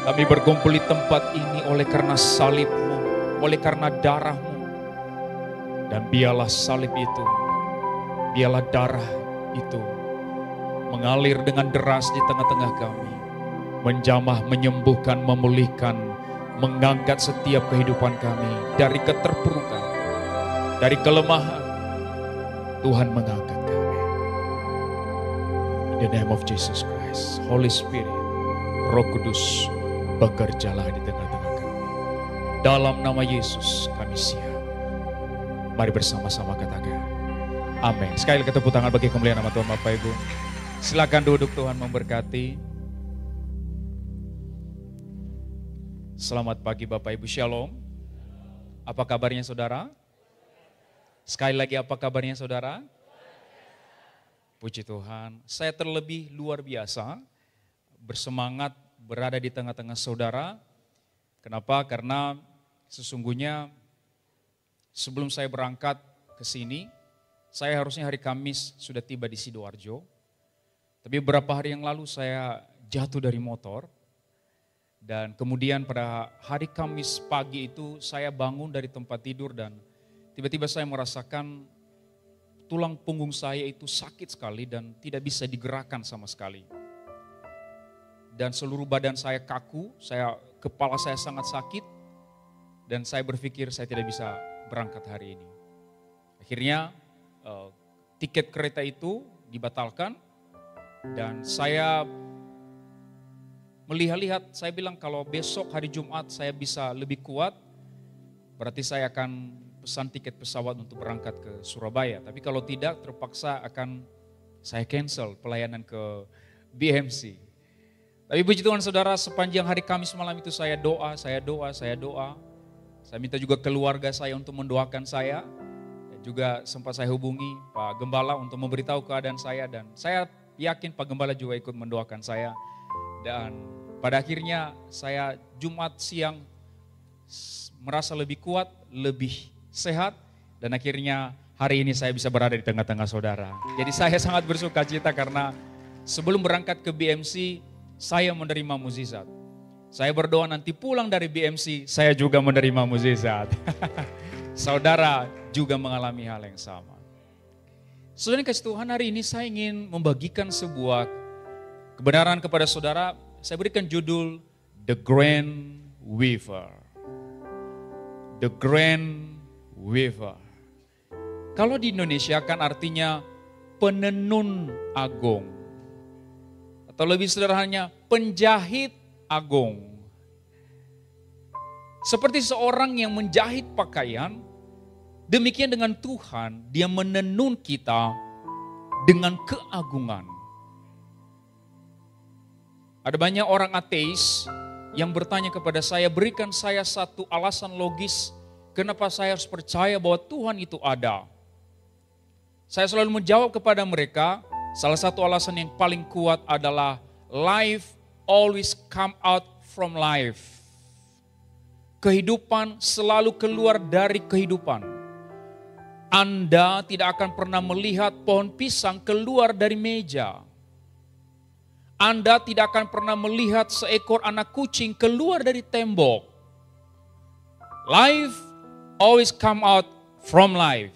Kami berkumpul di tempat ini oleh karena salib-Mu, oleh karena darah-Mu. Dan biarlah salib itu, biarlah darah itu mengalir dengan deras di tengah-tengah kami. Menjamah, menyembuhkan, memulihkan, mengangkat setiap kehidupan kami dari keterpurukan, dari kelemahan. Tuhan mengangkat kami. In the name of Jesus Christ, Holy Spirit, Roh Kudus, bekerjalah di tengah-tengah kami. Dalam nama Yesus kami siap. Mari bersama-sama katakan amin. Sekali lagi tepuk tangan bagi kemuliaan nama Tuhan. Bapak Ibu, silakan duduk, Tuhan memberkati. Selamat pagi Bapak Ibu, Shalom. Apa kabarnya saudara? Sekali lagi, apa kabarnya saudara? Puji Tuhan, saya terlebih luar biasa bersemangat berada di tengah-tengah saudara. Kenapa? Karena sesungguhnya sebelum saya berangkat ke sini, saya harusnya hari Kamis sudah tiba di Sidoarjo. Tapi beberapa hari yang lalu saya jatuh dari motor. Dan kemudian pada hari Kamis pagi itu saya bangun dari tempat tidur dan tiba-tiba saya merasakan tulang punggung saya itu sakit sekali dan tidak bisa digerakkan sama sekali. Dan seluruh badan saya kaku, kepala saya sangat sakit dan saya berpikir saya tidak bisa berangkat hari ini. Akhirnya tiket kereta itu dibatalkan dan saya melihat-lihat, saya bilang kalau besok hari Jumat saya bisa lebih kuat, berarti saya akan pesan tiket pesawat untuk berangkat ke Surabaya. Tapi kalau tidak, terpaksa akan saya cancel pelayanan ke BMC. Tapi puji Tuhan saudara, sepanjang hari Kamis malam itu saya doa. Saya minta juga keluarga saya untuk mendoakan saya. Dan juga sempat saya hubungi Pak Gembala untuk memberitahu keadaan saya. Dan saya yakin Pak Gembala juga ikut mendoakan saya. Dan pada akhirnya saya Jumat siang merasa lebih kuat, lebih sehat. Dan akhirnya hari ini saya bisa berada di tengah-tengah saudara. Jadi saya sangat bersuka cita karena sebelum berangkat ke BMC, saya menerima mukjizat. Saya berdoa nanti pulang dari BMC, saya juga menerima mukjizat. Saudara juga mengalami hal yang sama. Saudara kasih Tuhan, hari ini saya ingin membagikan sebuah kebenaran kepada saudara. Saya berikan judul The Grand Weaver. The Grand Weaver. Kalau di Indonesia kan artinya penenun agung. Atau lebih sederhananya, penjahit agung. Seperti seorang yang menjahit pakaian, demikian dengan Tuhan, Dia menenun kita dengan keagungan. Ada banyak orang ateis yang bertanya kepada saya, berikan saya satu alasan logis kenapa saya harus percaya bahwa Tuhan itu ada. Saya selalu menjawab kepada mereka, salah satu alasan yang paling kuat adalah life always come out from life. Kehidupan selalu keluar dari kehidupan. Anda tidak akan pernah melihat pohon pisang keluar dari meja. Anda tidak akan pernah melihat seekor anak kucing keluar dari tembok. Life always come out from life.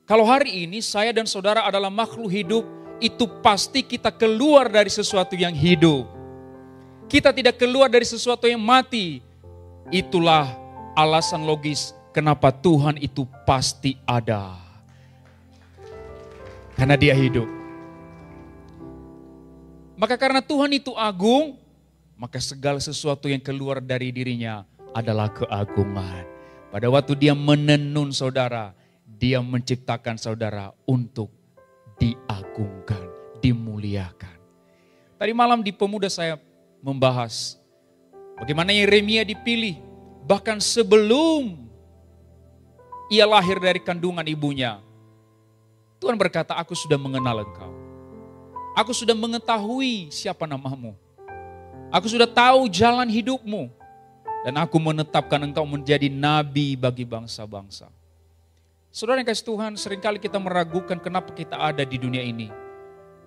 Kalau hari ini saya dan saudara adalah makhluk hidup, itu pasti kita keluar dari sesuatu yang hidup. Kita tidak keluar dari sesuatu yang mati. Itulah alasan logis kenapa Tuhan itu pasti ada. Karena Dia hidup. Maka karena Tuhan itu agung, maka segala sesuatu yang keluar dari dirinya adalah keagungan. Pada waktu Dia menenun saudara, Dia menciptakan saudara untuk diagungkan, dimuliakan. Tadi malam di Pemuda saya membahas bagaimana Yeremia dipilih. Bahkan sebelum ia lahir dari kandungan ibunya, Tuhan berkata, aku sudah mengenal engkau. Aku sudah mengetahui siapa namamu. Aku sudah tahu jalan hidupmu. Dan aku menetapkan engkau menjadi nabi bagi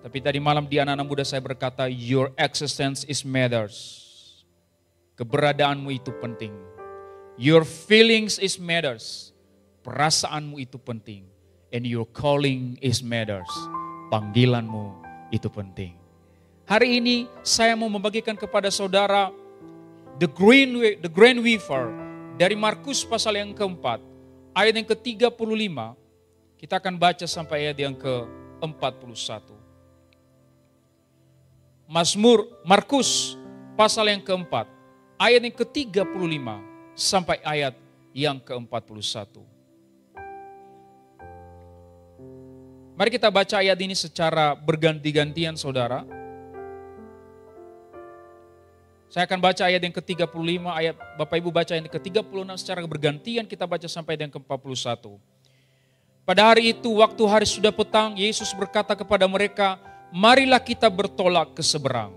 Tapi tadi malam di anak-anak muda saya berkata, your existence is matters. Keberadaanmu itu penting. Your feelings is matters. Perasaanmu itu penting. And your calling is matters. Panggilanmu itu penting. Hari ini saya mau membagikan kepada saudara the Grand Weaver dari Markus pasal yang keempat, ayat yang ke-35. Kita akan baca sampai ayat yang ke-41. Markus pasal yang keempat, ayat yang ke-35 sampai ayat yang ke-41. Mari kita baca ayat ini secara berganti-gantian saudara. Saya akan baca ayat yang ke-35, ayat Bapak Ibu baca yang ke-36 secara bergantian, kita baca sampai yang ke-41. Pada hari itu, waktu hari sudah petang, Yesus berkata kepada mereka, marilah kita bertolak ke seberang.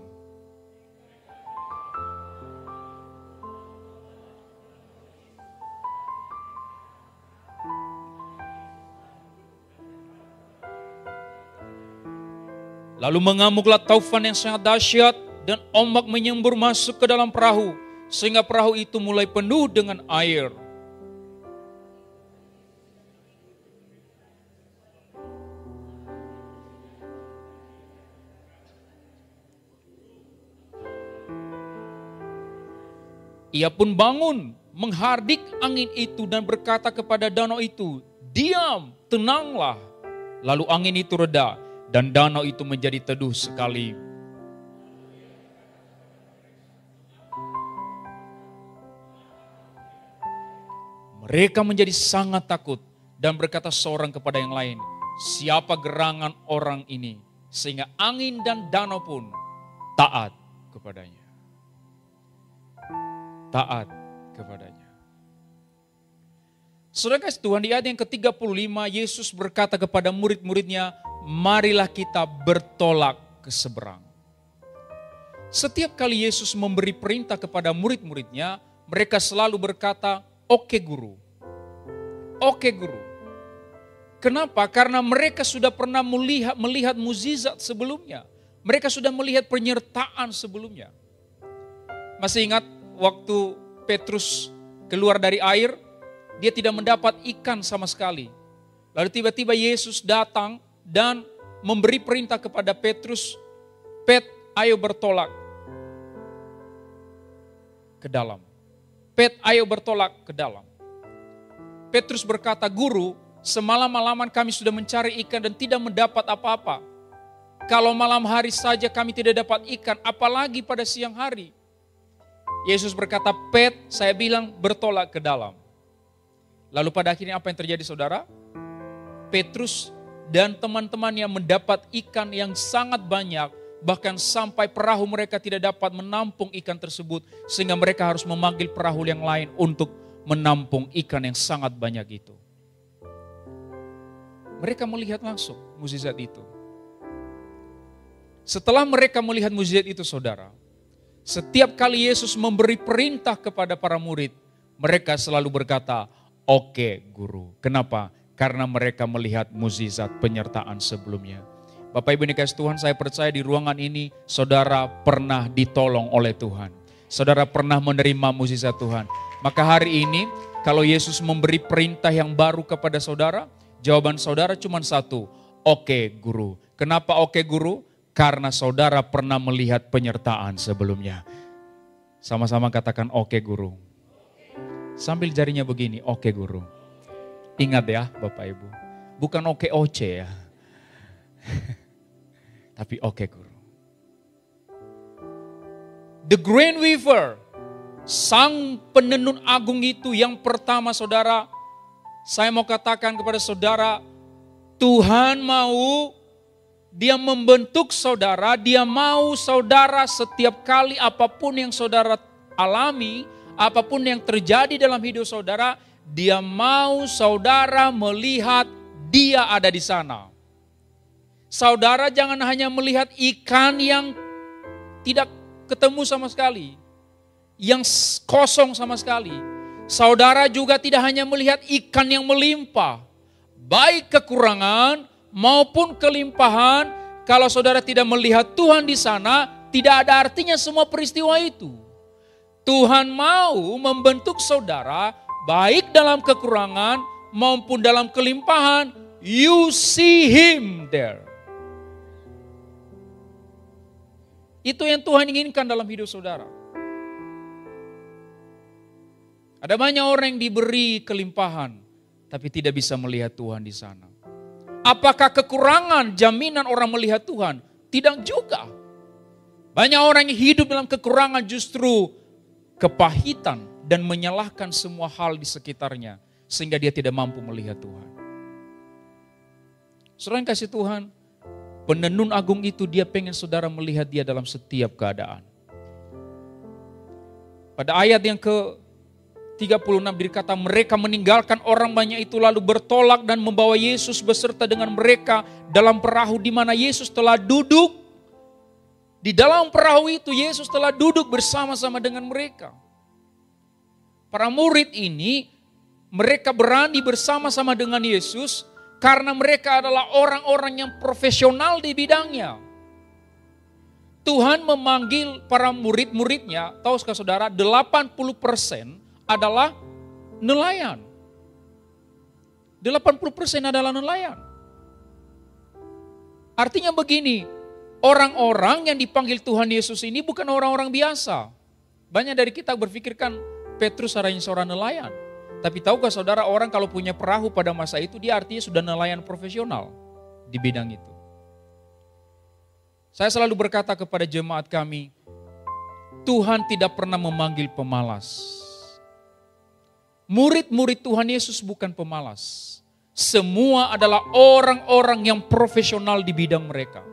Lalu mengamuklah taufan yang sangat dahsyat dan ombak menyembur masuk ke dalam perahu, sehingga perahu itu mulai penuh dengan air. Ia pun bangun, menghardik angin itu dan berkata kepada danau itu, diam, tenanglah. Lalu angin itu reda dan danau itu menjadi teduh sekali. Mereka menjadi sangat takut dan berkata seorang kepada yang lain, siapa gerangan orang ini sehingga angin dan danau pun taat kepadanya. Taat kepadanya. Saudara kasih Tuhan, di ayat yang ke-35 Yesus berkata kepada murid-muridnya, marilah kita bertolak ke seberang. Setiap kali Yesus memberi perintah kepada murid-muridnya, mereka selalu berkata, oke guru. Oke guru. Kenapa? Karena mereka sudah pernah melihat mukjizat sebelumnya. Mereka sudah melihat penyertaan sebelumnya. Masih ingat waktu Petrus keluar dari air, dia tidak mendapat ikan sama sekali. Lalu tiba-tiba Yesus datang dan memberi perintah kepada Petrus, Pet, ayo bertolak ke dalam. Pet, ayo bertolak ke dalam. Petrus berkata, guru, semalam-malaman kami sudah mencari ikan dan tidak mendapat apa-apa. Kalau malam hari saja kami tidak dapat ikan, apalagi pada siang hari. Yesus berkata, Pet, saya bilang bertolak ke dalam. Lalu pada akhirnya apa yang terjadi saudara? Petrus dan teman-temannya mendapat ikan yang sangat banyak, bahkan sampai perahu mereka tidak dapat menampung ikan tersebut, sehingga mereka harus memanggil perahu yang lain untuk menampung ikan yang sangat banyak itu. Mereka melihat langsung mukjizat itu. Setelah mereka melihat mukjizat itu saudara, setiap kali Yesus memberi perintah kepada para murid, mereka selalu berkata, oke guru. Kenapa? Karena mereka melihat mukjizat penyertaan sebelumnya. Bapak Ibu dikasih Tuhan, saya percaya di ruangan ini saudara pernah ditolong oleh Tuhan. Saudara pernah menerima mukjizat Tuhan. Maka hari ini kalau Yesus memberi perintah yang baru kepada saudara, jawaban saudara cuma satu, oke guru. Kenapa oke guru? Karena saudara pernah melihat penyertaan sebelumnya. Sama-sama katakan oke guru. Sambil jarinya begini, oke guru. Ingat ya Bapak Ibu, bukan oke oce ya. Tapi oke guru. The Grand Weaver, sang penenun agung itu yang pertama saudara, saya mau katakan kepada saudara, Tuhan mau Dia membentuk saudara, Dia mau saudara setiap kali apapun yang saudara alami, apapun yang terjadi dalam hidup saudara, Dia mau saudara melihat Dia ada di sana. Saudara jangan hanya melihat ikan yang tidak ketemu sama sekali, yang kosong sama sekali. Saudara juga tidak hanya melihat ikan yang melimpah, baik kekurangan maupun kelimpahan, kalau saudara tidak melihat Tuhan di sana, tidak ada artinya semua peristiwa itu. Tuhan mau membentuk saudara, baik dalam kekurangan maupun dalam kelimpahan. You see Him there. Itu yang Tuhan inginkan dalam hidup saudara. Ada banyak orang yang diberi kelimpahan, tapi tidak bisa melihat Tuhan di sana. Apakah kekurangan jaminan orang melihat Tuhan? Tidak juga. Banyak orang yang hidup dalam kekurangan justru kepahitan dan menyalahkan semua hal di sekitarnya, sehingga dia tidak mampu melihat Tuhan. Saudara yang kasih Tuhan, penenun agung itu dia pengen saudara melihat dia dalam setiap keadaan. Pada ayat yang ke-36 berkata, mereka meninggalkan orang banyak itu lalu bertolak dan membawa Yesus beserta dengan mereka dalam perahu di mana Yesus telah duduk. Di dalam perahu itu Yesus telah duduk bersama-sama dengan mereka. Para murid ini, mereka berani bersama-sama dengan Yesus karena mereka adalah orang-orang yang profesional di bidangnya. Tuhan memanggil para murid-muridnya, tahukah saudara, 80% adalah nelayan. 80% adalah nelayan. Artinya begini, orang-orang yang dipanggil Tuhan Yesus ini bukan orang-orang biasa. Banyak dari kita berpikirkan Petrus adalah seorang nelayan. Tapi tahukah saudara, orang kalau punya perahu pada masa itu, dia artinya sudah nelayan profesional di bidang itu. Saya selalu berkata kepada jemaat kami, Tuhan tidak pernah memanggil pemalas. Murid-murid Tuhan Yesus bukan pemalas. Semua adalah orang-orang yang profesional di bidang mereka.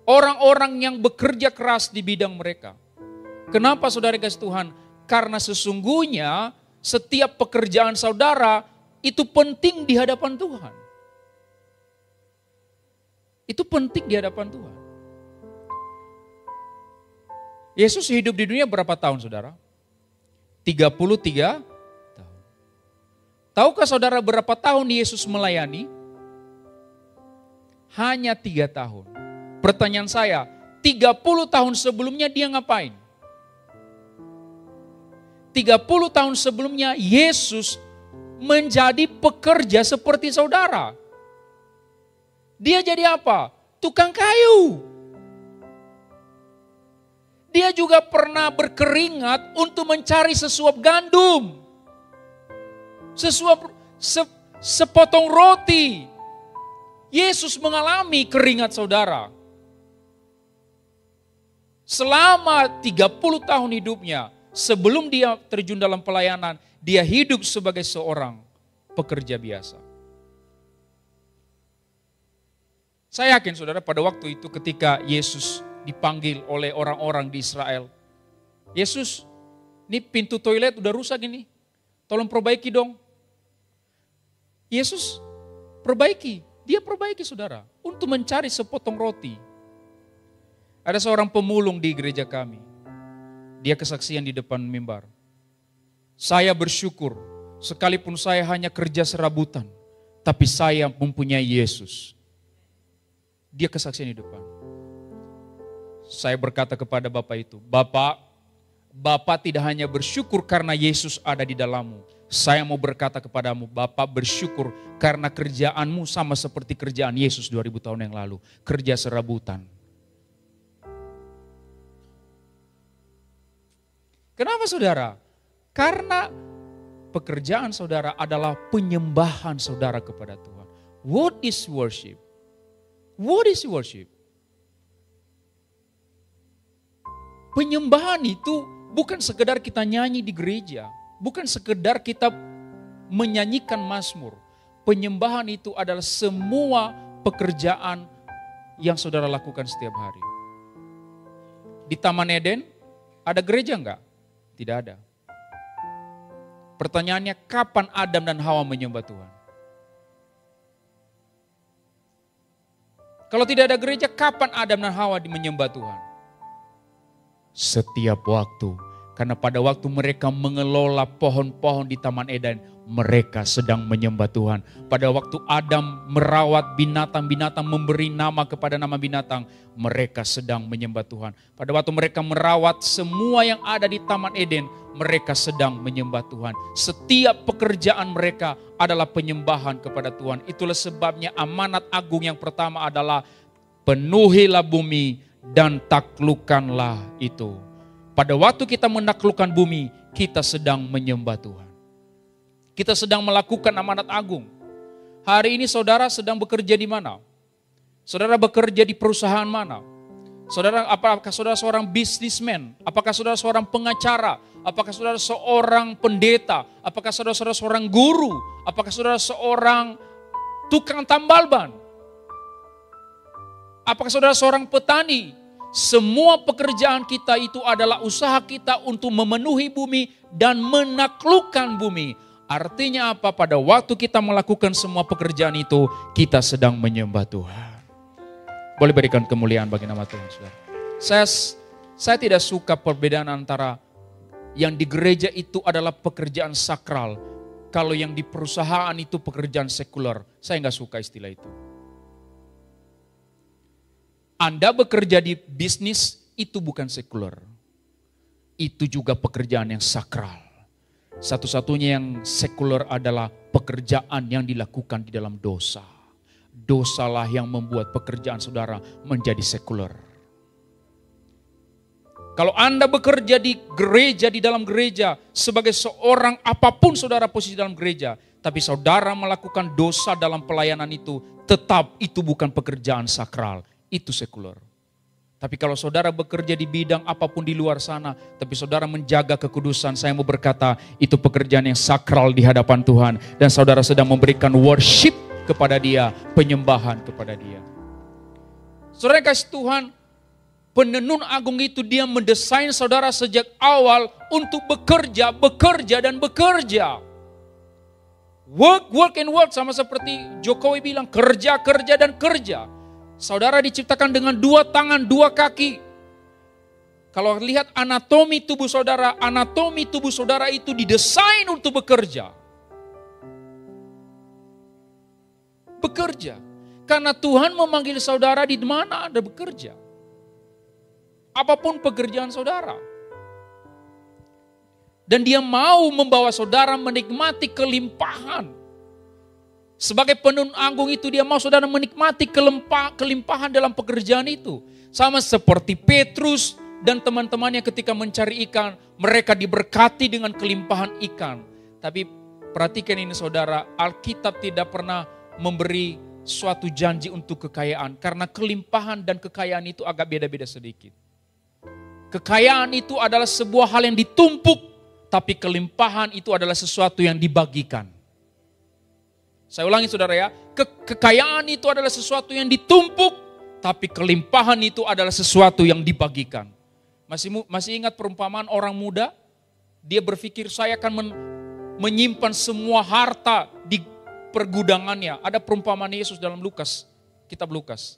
Orang-orang yang bekerja keras di bidang mereka. Kenapa saudara kasih Tuhan? Karena sesungguhnya setiap pekerjaan saudara itu penting di hadapan Tuhan. Itu penting di hadapan Tuhan. Yesus hidup di dunia berapa tahun saudara? 33 tahun. Tahukah saudara berapa tahun Yesus melayani? Hanya 3 tahun. Pertanyaan saya, 30 tahun sebelumnya dia ngapain? 30 tahun sebelumnya Yesus menjadi pekerja seperti saudara. Dia jadi apa? Tukang kayu. Dia juga pernah berkeringat untuk mencari sesuap gandum. Sepotong roti. Yesus mengalami keringat saudara. Selama 30 tahun hidupnya, sebelum dia terjun dalam pelayanan, dia hidup sebagai seorang pekerja biasa. Saya yakin saudara pada waktu itu ketika Yesus dipanggil oleh orang-orang di Israel. Yesus, ini pintu toilet udah rusak ini, tolong perbaiki dong. Yesus perbaiki, dia perbaiki saudara untuk mencari sepotong roti. Ada seorang pemulung di gereja kami. Dia kesaksian di depan mimbar. Saya bersyukur, sekalipun saya hanya kerja serabutan, tapi saya mempunyai Yesus. Dia kesaksian di depan. Saya berkata kepada Bapak itu, Bapak tidak hanya bersyukur karena Yesus ada di dalammu. Saya mau berkata kepadamu, Bapak bersyukur karena kerjaanmu sama seperti kerjaan Yesus 2000 tahun yang lalu. Kerja serabutan. Kenapa saudara? Karena pekerjaan saudara adalah penyembahan saudara kepada Tuhan. What is worship? What is worship? Penyembahan itu bukan sekedar kita nyanyi di gereja. Bukan sekedar kita menyanyikan mazmur. Penyembahan itu adalah semua pekerjaan yang saudara lakukan setiap hari. Di Taman Eden, ada gereja enggak? Tidak ada. Pertanyaannya, kapan Adam dan Hawa menyembah Tuhan? Kalau tidak ada gereja, kapan Adam dan Hawa menyembah Tuhan? Setiap waktu. Karena pada waktu mereka mengelola pohon-pohon di Taman Eden, mereka sedang menyembah Tuhan. Pada waktu Adam merawat binatang-binatang, memberi nama kepada nama binatang, mereka sedang menyembah Tuhan. Pada waktu mereka merawat semua yang ada di Taman Eden, mereka sedang menyembah Tuhan. Setiap pekerjaan mereka adalah penyembahan kepada Tuhan. Itulah sebabnya amanat agung yang pertama adalah penuhilah bumi dan taklukkanlah itu. Pada waktu kita menaklukkan bumi, kita sedang menyembah Tuhan. Kita sedang melakukan amanat agung. Hari ini saudara sedang bekerja di mana? Saudara bekerja di perusahaan mana? Saudara, apakah saudara seorang bisnismen? Apakah saudara seorang pengacara? Apakah saudara seorang pendeta? Apakah saudara seorang guru? Apakah saudara seorang tukang tambal ban? Apakah saudara seorang petani? Semua pekerjaan kita itu adalah usaha kita untuk memenuhi bumi dan menaklukkan bumi. Artinya apa? Pada waktu kita melakukan semua pekerjaan itu, kita sedang menyembah Tuhan. Boleh berikan kemuliaan bagi nama Tuhan, saudara. Saya tidak suka perbedaan antara yang di gereja itu adalah pekerjaan sakral. Kalau yang di perusahaan itu pekerjaan sekuler. Saya nggak suka istilah itu. Anda bekerja di bisnis, itu bukan sekuler. Itu juga pekerjaan yang sakral. Satu-satunya yang sekuler adalah pekerjaan yang dilakukan di dalam dosa. Dosalah yang membuat pekerjaan saudara menjadi sekuler. Kalau Anda bekerja di gereja, di dalam gereja, sebagai seorang apapun saudara posisi dalam gereja, tapi saudara melakukan dosa dalam pelayanan itu, tetap itu bukan pekerjaan sakral. Itu sekuler. Tapi kalau saudara bekerja di bidang apapun di luar sana, tapi saudara menjaga kekudusan, saya mau berkata, itu pekerjaan yang sakral di hadapan Tuhan. Dan saudara sedang memberikan worship kepada Dia, penyembahan kepada Dia. Saudara kasih Tuhan, penenun agung itu dia mendesain saudara sejak awal untuk bekerja, dan bekerja. Work and work, sama seperti Jokowi bilang, kerja dan kerja. Saudara diciptakan dengan 2 tangan, 2 kaki. Kalau lihat anatomi tubuh saudara itu didesain untuk bekerja. Bekerja. Karena Tuhan memanggil saudara di mana Anda bekerja. Apapun pekerjaan saudara. Dan Dia mau membawa saudara menikmati kelimpahan. Sebagai penenun agung itu dia mau saudara menikmati kelimpahan dalam pekerjaan itu. Sama seperti Petrus dan teman-temannya ketika mencari ikan. Mereka diberkati dengan kelimpahan ikan. Tapi perhatikan ini saudara, Alkitab tidak pernah memberi suatu janji untuk kekayaan. Karena kelimpahan dan kekayaan itu agak beda-beda sedikit. Kekayaan itu adalah sebuah hal yang ditumpuk. Tapi kelimpahan itu adalah sesuatu yang dibagikan. Saya ulangi saudara ya, kekayaan itu adalah sesuatu yang ditumpuk, tapi kelimpahan itu adalah sesuatu yang dibagikan. Masih ingat perumpamaan orang muda? Dia berpikir saya akan menyimpan semua harta di pergudangannya. Ada perumpamaan Yesus dalam kitab Lukas.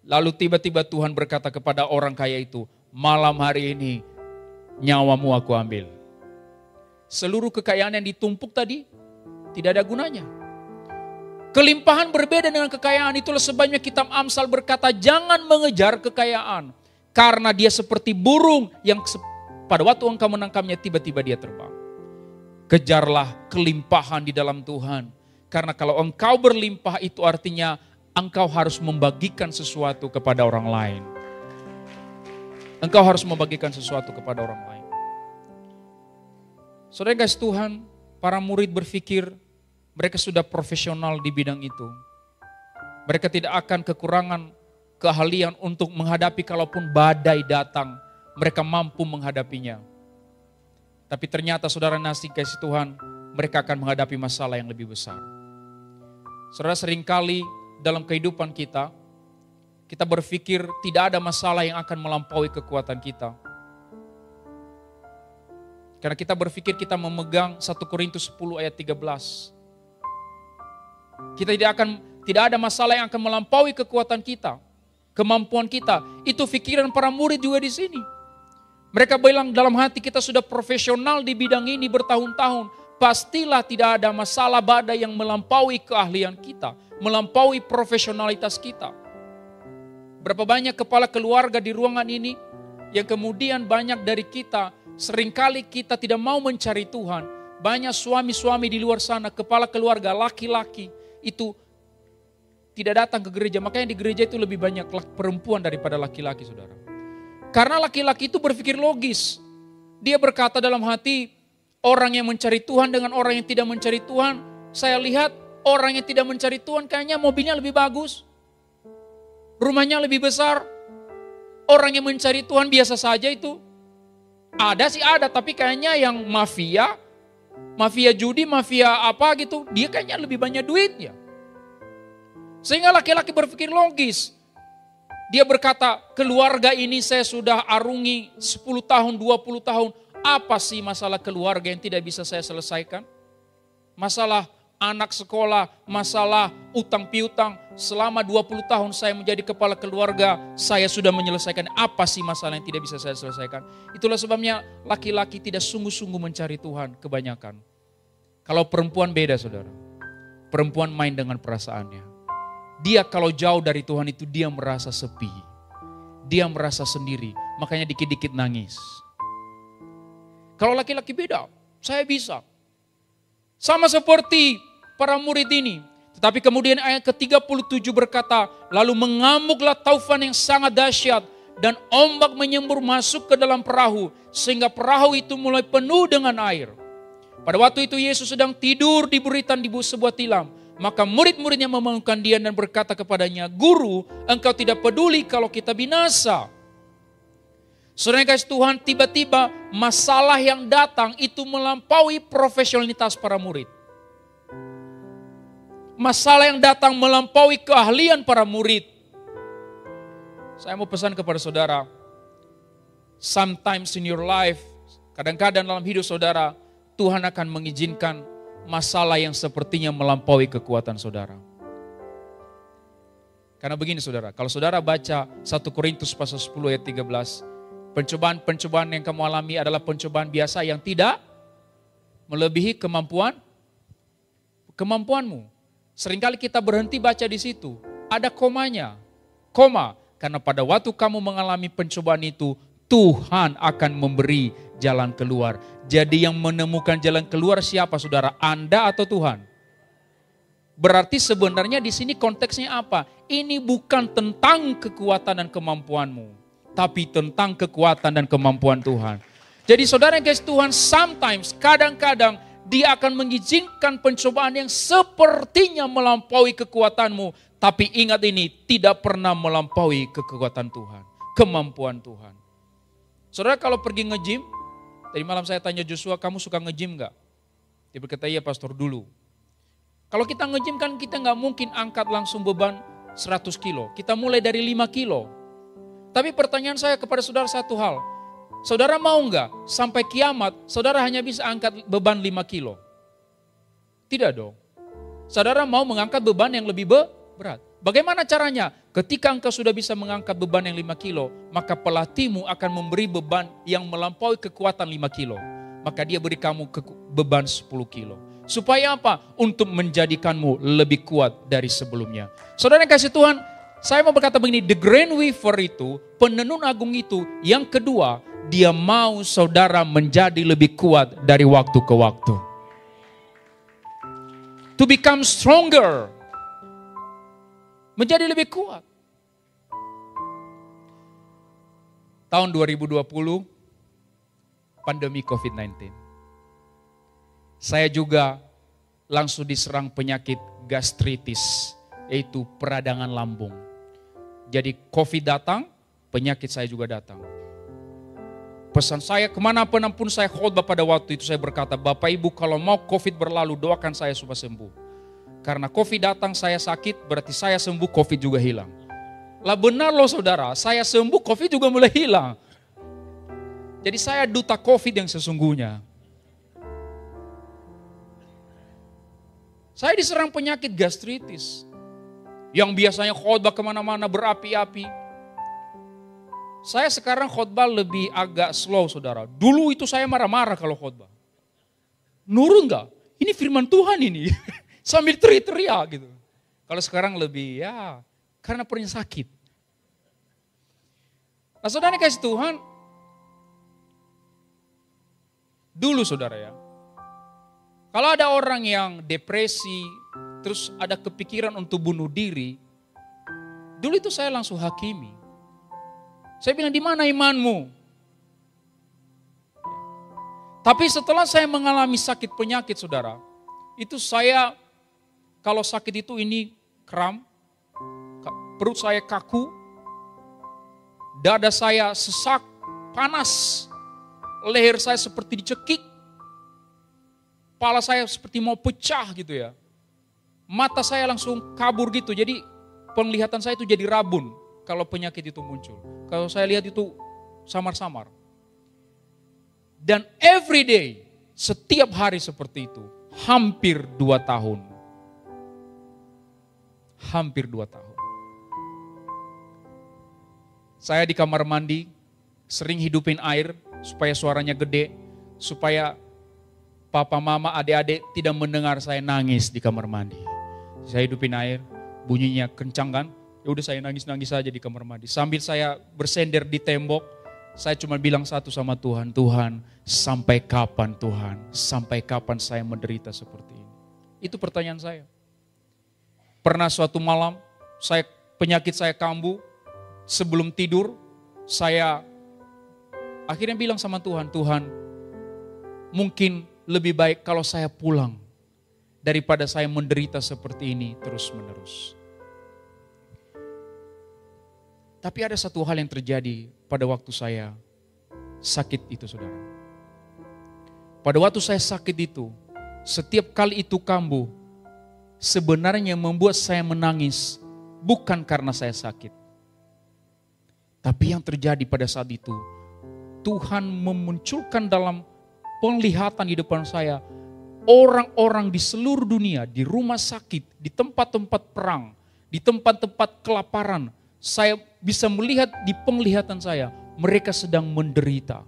Lalu tiba-tiba Tuhan berkata kepada orang kaya itu, malam hari ini nyawamu aku ambil. Seluruh kekayaan yang ditumpuk tadi tidak ada gunanya. Kelimpahan berbeda dengan kekayaan, itulah sebabnya kitab Amsal berkata jangan mengejar kekayaan. Karena dia seperti burung yang pada waktu engkau menangkapnya tiba-tiba dia terbang. Kejarlah kelimpahan di dalam Tuhan. Karena kalau engkau berlimpah itu artinya engkau harus membagikan sesuatu kepada orang lain. Engkau harus membagikan sesuatu kepada orang lain. Saudara kasih Tuhan, para murid berpikir mereka sudah profesional di bidang itu. Mereka tidak akan kekurangan keahlian untuk menghadapi kalaupun badai datang. Mereka mampu menghadapinya. Tapi ternyata saudara nasi kasih Tuhan, mereka akan menghadapi masalah yang lebih besar. Saudara seringkali dalam kehidupan kita berpikir tidak ada masalah yang akan melampaui kekuatan kita. Karena kita berpikir kita memegang 1 Korintus 10 ayat 13. Kita tidak ada masalah yang akan melampaui kekuatan kita, kemampuan kita. Itu pikiran para murid juga di sini. Mereka bilang dalam hati kita sudah profesional di bidang ini bertahun-tahun. Pastilah tidak ada masalah badai yang melampaui keahlian kita, melampaui profesionalitas kita. Berapa banyak kepala keluarga di ruangan ini yang kemudian banyak dari kita, seringkali kita tidak mau mencari Tuhan. Banyak suami-suami di luar sana, kepala keluarga, laki-laki itu tidak datang ke gereja. Makanya di gereja itu lebih banyak perempuan daripada laki-laki, saudara. Karena laki-laki itu berpikir logis. Dia berkata dalam hati, orang yang mencari Tuhan dengan orang yang tidak mencari Tuhan, saya lihat orang yang tidak mencari Tuhan kayaknya mobilnya lebih bagus, rumahnya lebih besar. Orang yang mencari Tuhan biasa saja itu. Ada sih ada, tapi kayaknya yang mafia judi, mafia apa gitu, dia kayaknya lebih banyak duitnya. Sehingga laki-laki berpikir logis. Dia berkata, keluarga ini saya sudah arungi 10 tahun, 20 tahun. Apa sih masalah keluarga yang tidak bisa saya selesaikan? Masalah anak sekolah, masalah utang piutang. Selama 20 tahun saya menjadi kepala keluarga, saya sudah menyelesaikan. Apa sih masalah yang tidak bisa saya selesaikan? Itulah sebabnya laki-laki tidak sungguh-sungguh mencari Tuhan kebanyakan. Kalau perempuan beda, saudara. Perempuan main dengan perasaannya. Dia kalau jauh dari Tuhan itu dia merasa sepi. Dia merasa sendiri. Makanya dikit-dikit nangis. Kalau laki-laki beda, saya bisa. Sama seperti para murid ini. Tetapi kemudian ayat ke-37 berkata, lalu mengamuklah taufan yang sangat dahsyat dan ombak menyembur masuk ke dalam perahu sehingga perahu itu mulai penuh dengan air. Pada waktu itu Yesus sedang tidur di buritan di sebuah tilam. Maka murid-muridnya membangunkan dia dan berkata kepadanya, Guru, engkau tidak peduli kalau kita binasa. Saudara kasih Tuhan, tiba-tiba masalah yang datang itu melampaui profesionalitas para murid. Masalah yang datang melampaui keahlian para murid. Saya mau pesan kepada saudara, sometimes in your life, kadang-kadang dalam hidup saudara, Tuhan akan mengizinkan masalah yang sepertinya melampaui kekuatan saudara. Karena begini saudara, kalau saudara baca 1 Korintus pasal 10 ayat 13, pencobaan-pencobaan yang kamu alami adalah pencobaan biasa yang tidak melebihi kemampuanmu. Seringkali kita berhenti baca di situ, ada komanya, koma, karena pada waktu kamu mengalami pencobaan itu, Tuhan akan memberi jalan keluar. Jadi yang menemukan jalan keluar siapa saudara? Anda atau Tuhan? Berarti sebenarnya di sini konteksnya apa? Ini bukan tentang kekuatan dan kemampuanmu, tapi tentang kekuatan dan kemampuan Tuhan. Jadi saudara yang kasih Tuhan, sometimes, kadang-kadang dia akan mengizinkan pencobaan yang sepertinya melampaui kekuatanmu. Tapi ingat ini, tidak pernah melampaui kekuatan Tuhan, kemampuan Tuhan. Saudara kalau pergi nge-gym, tadi malam saya tanya Joshua, kamu suka nge-gym gak? Dia berkata, iya pastor dulu. Kalau kita nge-gym kan kita gak mungkin angkat langsung beban 100 kilo. Kita mulai dari 5 kilo. Tapi pertanyaan saya kepada saudara satu hal. Saudara mau gak sampai kiamat, saudara hanya bisa angkat beban 5 kilo? Tidak dong. Saudara mau mengangkat beban yang lebih berat. Bagaimana caranya? Ketika engkau sudah bisa mengangkat beban yang 5 kilo, maka pelatihmu akan memberi beban yang melampaui kekuatan 5 kilo. Maka dia beri kamu beban 10 kilo. Supaya apa? Untuk menjadikanmu lebih kuat dari sebelumnya. Saudara yang kasih Tuhan, saya mau berkata begini, the Grand Weaver itu, penenun agung itu, yang kedua, dia mau saudara menjadi lebih kuat dari waktu ke waktu. To become stronger. Menjadi lebih kuat. Tahun 2020, pandemi COVID-19. Saya juga langsung diserang penyakit gastritis, yaitu peradangan lambung. Jadi COVID datang, penyakit saya juga datang. Pesan saya kemanapun pun saya khotbah pada waktu itu, saya berkata, Bapak Ibu kalau mau COVID berlalu, doakan saya supaya sembuh. Karena COVID datang saya sakit, berarti saya sembuh, COVID juga hilang. Lah benar loh saudara, saya sembuh, COVID juga mulai hilang. Jadi saya duta COVID yang sesungguhnya. Saya diserang penyakit gastritis. Yang biasanya khotbah kemana-mana berapi-api. Saya sekarang khotbah lebih agak slow saudara. Dulu itu saya marah-marah kalau khotbah. Nurun enggak? Ini firman Tuhan ini. Sambil teriak-teriak gitu. Kalau sekarang lebih ya karena pernah sakit. Nah saudara kasih Tuhan. Dulu saudara ya. Kalau ada orang yang depresi, terus ada kepikiran untuk bunuh diri. Dulu itu saya langsung hakimi. Saya bilang, di mana imanmu? Tapi setelah saya mengalami sakit penyakit saudara, itu saya kalau sakit itu ini kram, perut saya kaku, dada saya sesak, panas, leher saya seperti dicekik, kepala saya seperti mau pecah gitu ya. Mata saya langsung kabur gitu, jadi penglihatan saya itu jadi rabun kalau penyakit itu muncul. Kalau saya lihat itu samar-samar. Dan every day, setiap hari seperti itu, hampir 2 tahun. Hampir 2 tahun. Saya di kamar mandi, sering hidupin air supaya suaranya gede, supaya papa, mama, adik-adik tidak mendengar saya nangis di kamar mandi. Saya hidupin air, bunyinya kencang kan, ya udah saya nangis-nangis saja di kamar mandi. Sambil saya bersender di tembok, saya cuma bilang satu sama Tuhan, Tuhan sampai kapan Tuhan, sampai kapan saya menderita seperti ini? Itu pertanyaan saya. Pernah suatu malam, penyakit saya kambuh, sebelum tidur, saya akhirnya bilang sama Tuhan, Tuhan mungkin lebih baik kalau saya pulang, daripada saya menderita seperti ini terus-menerus. Tapi ada satu hal yang terjadi pada waktu saya sakit itu saudara. Pada waktu saya sakit itu, setiap kali itu kambuh, sebenarnya membuat saya menangis bukan karena saya sakit. Tapi yang terjadi pada saat itu, Tuhan memunculkan dalam penglihatan di depan saya, orang-orang di seluruh dunia, di rumah sakit, di tempat-tempat perang, di tempat-tempat kelaparan, saya bisa melihat di penglihatan saya, mereka sedang menderita.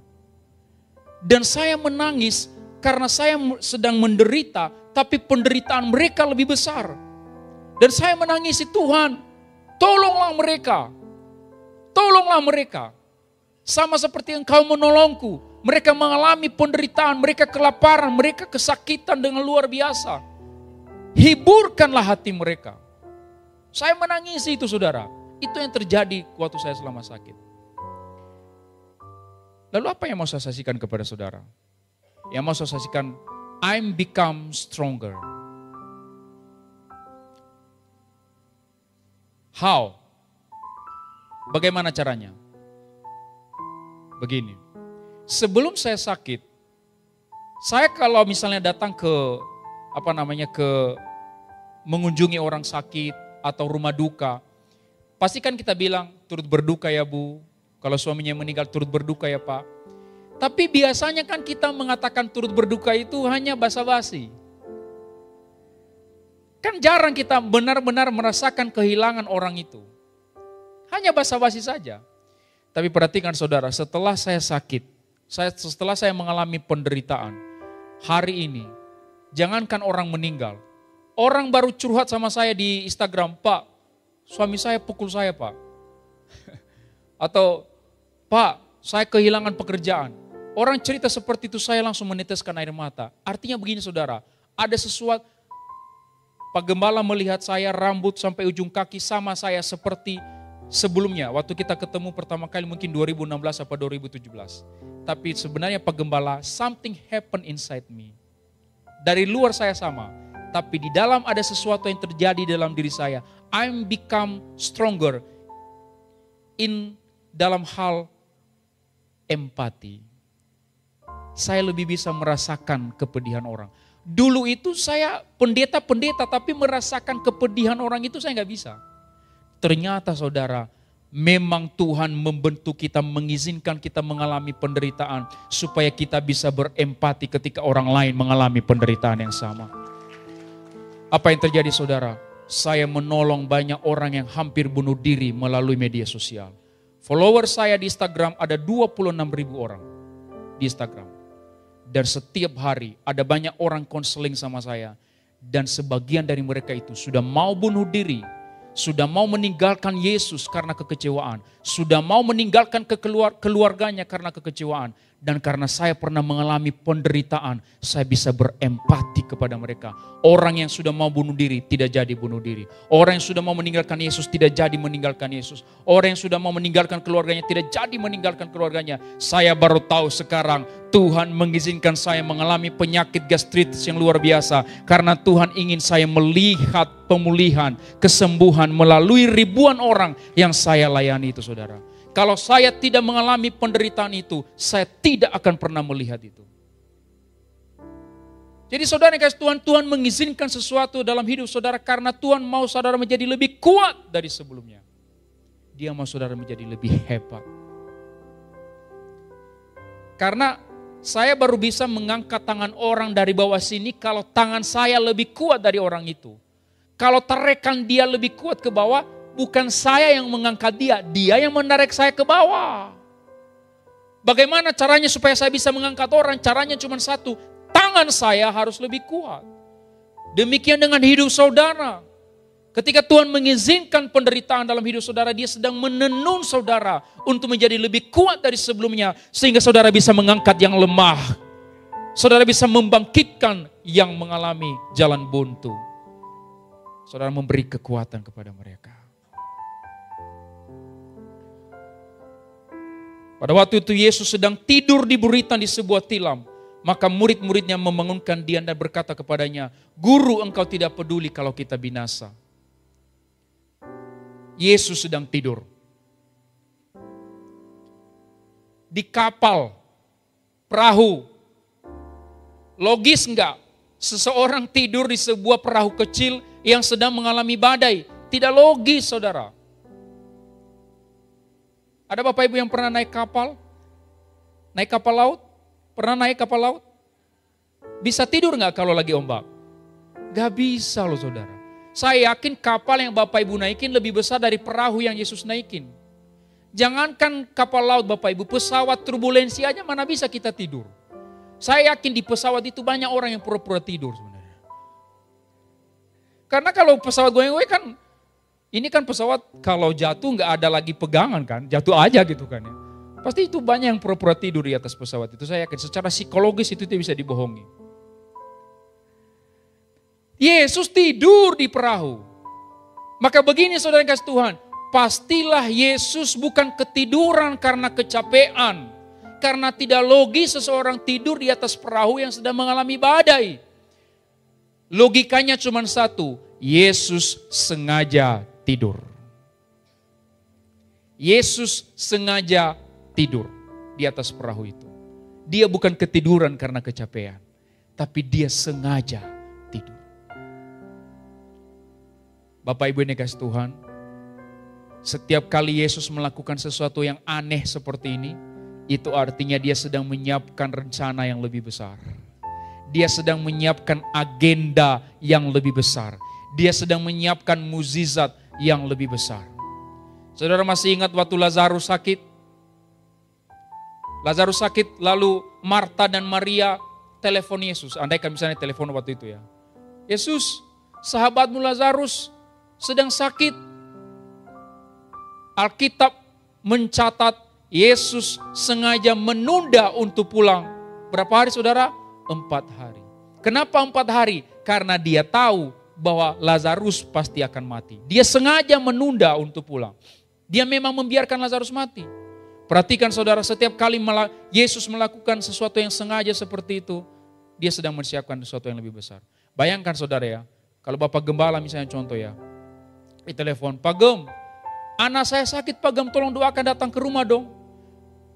Dan saya menangis karena saya sedang menderita, tapi penderitaan mereka lebih besar. Dan saya menangisi, Tuhan, tolonglah mereka. Tolonglah mereka. Sama seperti Engkau menolongku. Mereka mengalami penderitaan, mereka kelaparan, mereka kesakitan dengan luar biasa. Hiburkanlah hati mereka. Saya menangisi itu saudara. Itu yang terjadi waktu saya selama sakit. Lalu apa yang mau saya saksikan kepada saudara? Yang mau saya saksikan, I'm become stronger. How? Bagaimana caranya? Begini. Sebelum saya sakit, saya kalau misalnya datang ke mengunjungi orang sakit atau rumah duka, pasti kan kita bilang turut berduka ya Bu, kalau suaminya meninggal turut berduka ya Pak. Tapi biasanya kan kita mengatakan turut berduka itu hanya basa-basi. Kan jarang kita benar-benar merasakan kehilangan orang itu. Hanya basa-basi saja. Tapi perhatikan saudara, setelah saya sakit, setelah saya mengalami penderitaan, hari ini, jangankan orang meninggal, orang baru curhat sama saya di Instagram, Pak, suami saya pukul saya Pak. Atau, Pak, saya kehilangan pekerjaan. Orang cerita seperti itu saya langsung meneteskan air mata. Artinya begini saudara, ada sesuatu, Pak Gembala melihat saya rambut sampai ujung kaki sama saya seperti sebelumnya. Waktu kita ketemu pertama kali mungkin 2016 atau 2017. Tapi sebenarnya Pak Gembala, something happen inside me. Dari luar saya sama, tapi di dalam ada sesuatu yang terjadi dalam diri saya. I'm become stronger in dalam hal empati. Saya lebih bisa merasakan kepedihan orang. Dulu itu saya pendeta-pendeta tapi merasakan kepedihan orang itu saya gak bisa. Ternyata saudara, memang Tuhan membentuk kita, mengizinkan kita mengalami penderitaan supaya kita bisa berempati ketika orang lain mengalami penderitaan yang sama. Apa yang terjadi saudara? Saya menolong banyak orang yang hampir bunuh diri melalui media sosial. Follower saya di Instagram ada 26.000 orang di Instagram. Dan setiap hari ada banyak orang konseling sama saya. Dan sebagian dari mereka itu sudah mau bunuh diri. Sudah mau meninggalkan Yesus karena kekecewaan. Sudah mau meninggalkan keluarganya karena kekecewaan. Dan karena saya pernah mengalami penderitaan, saya bisa berempati kepada mereka. Orang yang sudah mau bunuh diri, tidak jadi bunuh diri. Orang yang sudah mau meninggalkan Yesus, tidak jadi meninggalkan Yesus. Orang yang sudah mau meninggalkan keluarganya, tidak jadi meninggalkan keluarganya. Saya baru tahu sekarang, Tuhan mengizinkan saya mengalami penyakit gastritis yang luar biasa. Karena Tuhan ingin saya melihat pemulihan, kesembuhan melalui ribuan orang yang saya layani itu, saudara. Kalau saya tidak mengalami penderitaan itu, saya tidak akan pernah melihat itu. Jadi saudara yang kasih Tuhan, Tuhan mengizinkan sesuatu dalam hidup saudara karena Tuhan mau saudara menjadi lebih kuat dari sebelumnya. Dia mau saudara menjadi lebih hebat. Karena saya baru bisa mengangkat tangan orang dari bawah sini kalau tangan saya lebih kuat dari orang itu. Kalau terekan dia lebih kuat ke bawah, bukan saya yang mengangkat dia, dia yang menarik saya ke bawah. Bagaimana caranya supaya saya bisa mengangkat orang? Caranya cuma satu, tangan saya harus lebih kuat. Demikian dengan hidup saudara. Ketika Tuhan mengizinkan penderitaan dalam hidup saudara, dia sedang menenun saudara untuk menjadi lebih kuat dari sebelumnya. Sehingga saudara bisa mengangkat yang lemah. Saudara bisa membangkitkan yang mengalami jalan buntu. Saudara memberi kekuatan kepada mereka. Pada waktu itu Yesus sedang tidur di buritan di sebuah tilam. Maka murid-muridnya membangunkan dia dan berkata kepadanya, "Guru, engkau tidak peduli kalau kita binasa." Yesus sedang tidur. Di kapal, perahu. Logis enggak? Seseorang tidur di sebuah perahu kecil yang sedang mengalami badai. Tidak logis, saudara. Ada Bapak Ibu yang pernah naik kapal? Naik kapal laut? Pernah naik kapal laut? Bisa tidur nggak kalau lagi ombak? Gak bisa loh saudara. Saya yakin kapal yang Bapak Ibu naikin lebih besar dari perahu yang Yesus naikin. Jangankan kapal laut Bapak Ibu, pesawat turbulensi aja mana bisa kita tidur. Saya yakin di pesawat itu banyak orang yang pura-pura tidur sebenarnya. Karena kalau pesawat goyang-goyang kan, ini kan pesawat kalau jatuh nggak ada lagi pegangan kan, jatuh aja gitu kan ya. Pasti itu banyak yang pura-pura tidur di atas pesawat itu. Saya yakin secara psikologis itu tidak bisa dibohongi. Yesus tidur di perahu. Maka begini saudara yang kasih Tuhan, pastilah Yesus bukan ketiduran karena kecapean. Karena tidak logis seseorang tidur di atas perahu yang sedang mengalami badai. Logikanya cuma satu, Yesus sengaja tidur. Yesus sengaja tidur di atas perahu itu. Dia bukan ketiduran karena kecapean, tapi dia sengaja tidur. Bapak Ibu yang dikasih Tuhan, setiap kali Yesus melakukan sesuatu yang aneh seperti ini, itu artinya dia sedang menyiapkan rencana yang lebih besar. Dia sedang menyiapkan agenda yang lebih besar. Dia sedang menyiapkan mukjizat yang lebih besar. Saudara masih ingat waktu Lazarus sakit? Lazarus sakit lalu Marta dan Maria telepon Yesus. Andaikan misalnya telepon waktu itu ya. Yesus, sahabatmu Lazarus sedang sakit. Alkitab mencatat Yesus sengaja menunda untuk pulang. Berapa hari saudara? 4 hari. Kenapa 4 hari? Karena dia tahu bahwa Lazarus pasti akan mati. Dia sengaja menunda untuk pulang. Dia memang membiarkan Lazarus mati. Perhatikan saudara, setiap kali Yesus melakukan sesuatu yang sengaja seperti itu, dia sedang mempersiapkan sesuatu yang lebih besar. Bayangkan saudara ya, kalau Bapak Gembala misalnya contoh ya, ditelepon, "Pak Gem, anak saya sakit Pak Gem, tolong doakan datang ke rumah dong."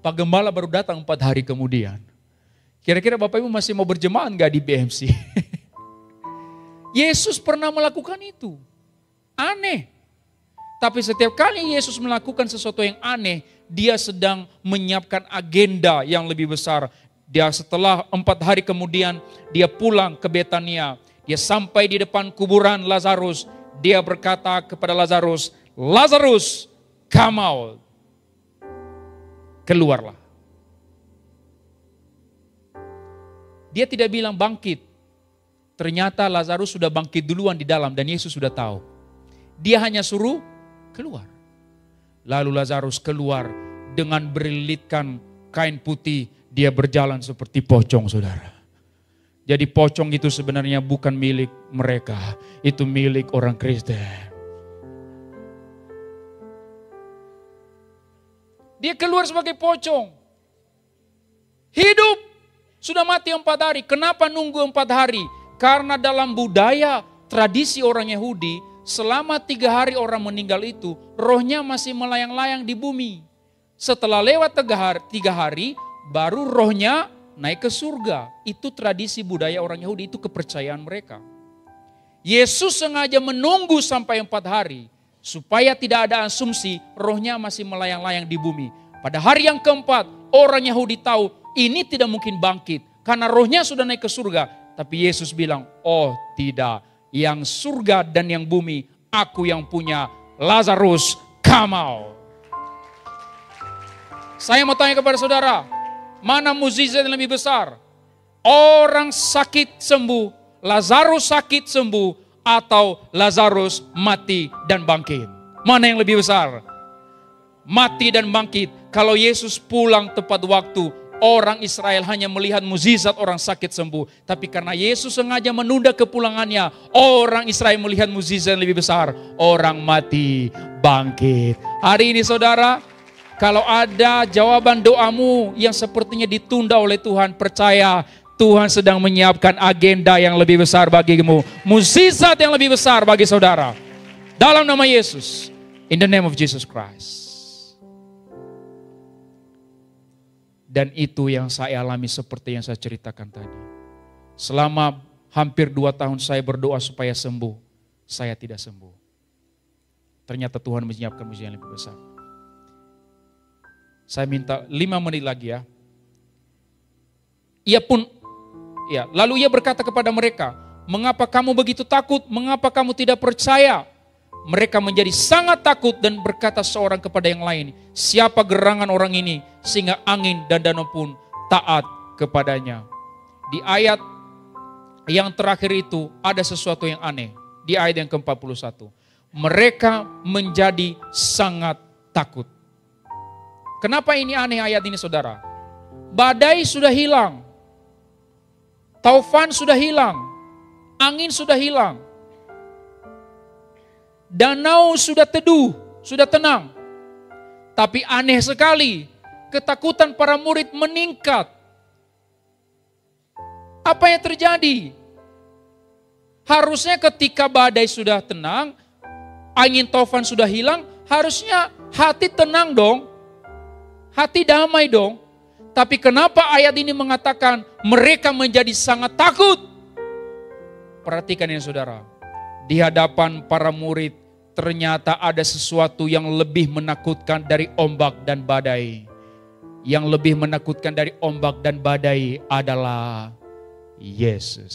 Pak Gembala baru datang 4 hari kemudian. Kira-kira Bapak Ibu masih mau berjemaah enggak di BMC? Yesus pernah melakukan itu. Aneh. Tapi setiap kali Yesus melakukan sesuatu yang aneh, dia sedang menyiapkan agenda yang lebih besar. Dia setelah 4 hari kemudian, dia pulang ke Betania. Dia sampai di depan kuburan Lazarus. Dia berkata kepada Lazarus, "Lazarus, come out." keluarlah. Dia tidak bilang bangkit. Ternyata Lazarus sudah bangkit duluan di dalam dan Yesus sudah tahu. Dia hanya suruh keluar. Lalu Lazarus keluar dengan berlilitkan kain putih. Dia berjalan seperti pocong, saudara. Jadi pocong itu sebenarnya bukan milik mereka. Itu milik orang Kristen. Dia keluar sebagai pocong. Hidup. Sudah mati 4 hari. Kenapa nunggu 4 hari? Karena dalam budaya tradisi orang Yahudi, selama 3 hari orang meninggal itu, rohnya masih melayang-layang di bumi. Setelah lewat 3 hari, baru rohnya naik ke surga. Itu tradisi budaya orang Yahudi, itu kepercayaan mereka. Yesus sengaja menunggu sampai 4 hari, supaya tidak ada asumsi rohnya masih melayang-layang di bumi. Pada hari yang keempat, orang Yahudi tahu ini tidak mungkin bangkit, karena rohnya sudah naik ke surga. Tapi Yesus bilang, oh tidak, yang surga dan yang bumi, aku yang punya. Lazarus, come out. Saya mau tanya kepada saudara, mana mukjizat yang lebih besar? Orang sakit sembuh, Lazarus sakit sembuh, atau Lazarus mati dan bangkit? Mana yang lebih besar? Mati dan bangkit. Kalau Yesus pulang tepat waktu, orang Israel hanya melihat mukjizat orang sakit sembuh. Tapi karena Yesus sengaja menunda kepulangannya, orang Israel melihat mukjizat yang lebih besar. Orang mati, bangkit. Hari ini saudara, kalau ada jawaban doamu yang sepertinya ditunda oleh Tuhan, percaya Tuhan sedang menyiapkan agenda yang lebih besar bagimu. Mukjizat yang lebih besar bagi saudara. Dalam nama Yesus. In the name of Jesus Christ. Dan itu yang saya alami seperti yang saya ceritakan tadi. Selama hampir 2 tahun saya berdoa supaya sembuh. Saya tidak sembuh. Ternyata Tuhan menyiapkan mujizat yang lebih besar. Saya minta 5 menit lagi ya. Lalu ia berkata kepada mereka, mengapa kamu begitu takut? Mengapa kamu tidak percaya? Mereka menjadi sangat takut dan berkata seorang kepada yang lain, siapa gerangan orang ini sehingga angin dan danau pun taat kepadanya. Di ayat yang terakhir itu ada sesuatu yang aneh. Di ayat yang ke-41. Mereka menjadi sangat takut. Kenapa ini aneh ayat ini saudara? Badai sudah hilang. Taufan sudah hilang. Angin sudah hilang. Danau sudah teduh, sudah tenang. Tapi aneh sekali, ketakutan para murid meningkat. Apa yang terjadi? Harusnya ketika badai sudah tenang, angin taufan sudah hilang, harusnya hati tenang dong. Hati damai dong. Tapi kenapa ayat ini mengatakan mereka menjadi sangat takut? Perhatikan ini saudara. Di hadapan para murid ternyata ada sesuatu yang lebih menakutkan dari ombak dan badai. Yang lebih menakutkan dari ombak dan badai adalah Yesus.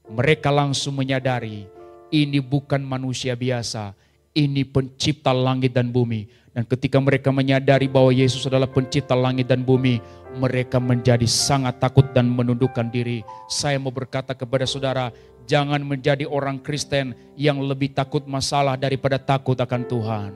Mereka langsung menyadari ini bukan manusia biasa, ini pencipta langit dan bumi. Dan ketika mereka menyadari bahwa Yesus adalah pencipta langit dan bumi, mereka menjadi sangat takut dan menundukkan diri. Saya mau berkata kepada saudara, jangan menjadi orang Kristen yang lebih takut masalah daripada takut akan Tuhan.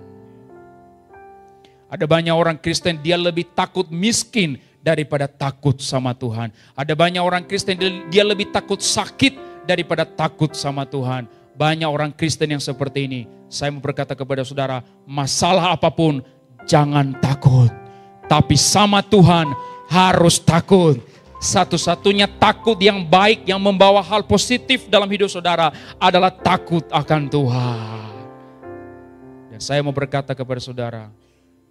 Ada banyak orang Kristen dia lebih takut miskin daripada takut sama Tuhan. Ada banyak orang Kristen dia lebih takut sakit daripada takut sama Tuhan. Banyak orang Kristen yang seperti ini. Saya mau berkata kepada saudara, masalah apapun jangan takut. Tapi sama Tuhan harus takut. Satu-satunya takut yang baik yang membawa hal positif dalam hidup saudara adalah takut akan Tuhan. Dan saya mau berkata kepada saudara,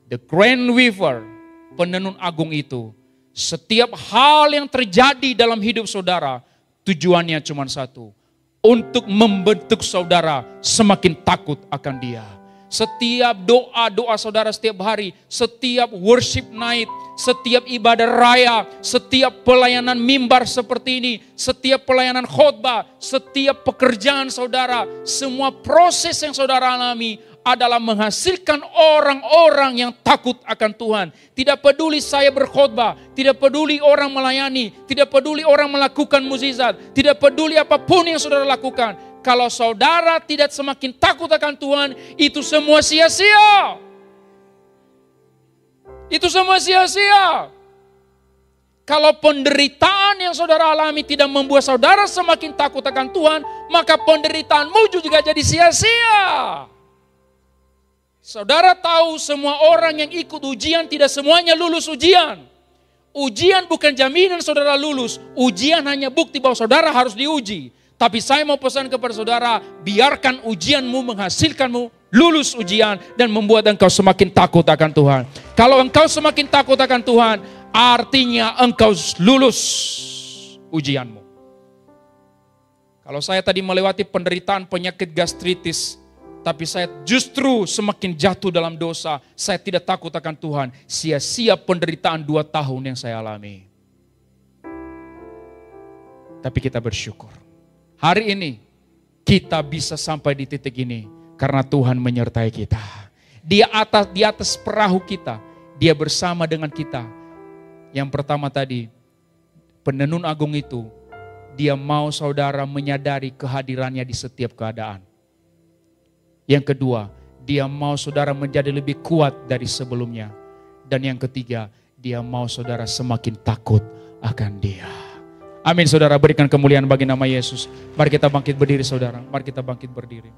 the Grand Weaver, penenun agung itu, setiap hal yang terjadi dalam hidup saudara, tujuannya cuma satu. Untuk membentuk saudara semakin takut akan Dia. Setiap doa-doa saudara setiap hari, setiap worship night, setiap ibadah raya, setiap pelayanan mimbar seperti ini, setiap pelayanan khotbah, setiap pekerjaan saudara, semua proses yang saudara alami adalah menghasilkan orang-orang yang takut akan Tuhan. Tidak peduli saya berkhotbah, tidak peduli orang melayani, tidak peduli orang melakukan mukjizat, tidak peduli apapun yang saudara lakukan. Kalau saudara tidak semakin takut akan Tuhan, itu semua sia-sia. Itu semua sia-sia. Kalau penderitaan yang saudara alami tidak membuat saudara semakin takut akan Tuhan, maka penderitaanmu juga jadi sia-sia. Saudara tahu semua orang yang ikut ujian tidak semuanya lulus ujian. Ujian bukan jaminan saudara lulus. Ujian hanya bukti bahwa saudara harus diuji. Tapi saya mau pesan kepada saudara, biarkan ujianmu menghasilkanmu lulus ujian dan membuat engkau semakin takut akan Tuhan. Kalau engkau semakin takut akan Tuhan, artinya engkau lulus ujianmu. Kalau saya tadi melewati penderitaan penyakit gastritis, tapi saya justru semakin jatuh dalam dosa, saya tidak takut akan Tuhan, sia-sia penderitaan 2 tahun yang saya alami. Tapi kita bersyukur. Hari ini kita bisa sampai di titik ini karena Tuhan menyertai kita. Di atas perahu kita, Dia bersama dengan kita. Yang pertama tadi, Penenun Agung itu, dia mau saudara menyadari kehadirannya di setiap keadaan. Yang kedua, dia mau saudara menjadi lebih kuat dari sebelumnya. Dan yang ketiga, dia mau saudara semakin takut akan Dia. Amin, saudara, berikan kemuliaan bagi nama Yesus. Mari kita bangkit berdiri, saudara. Mari kita bangkit berdiri.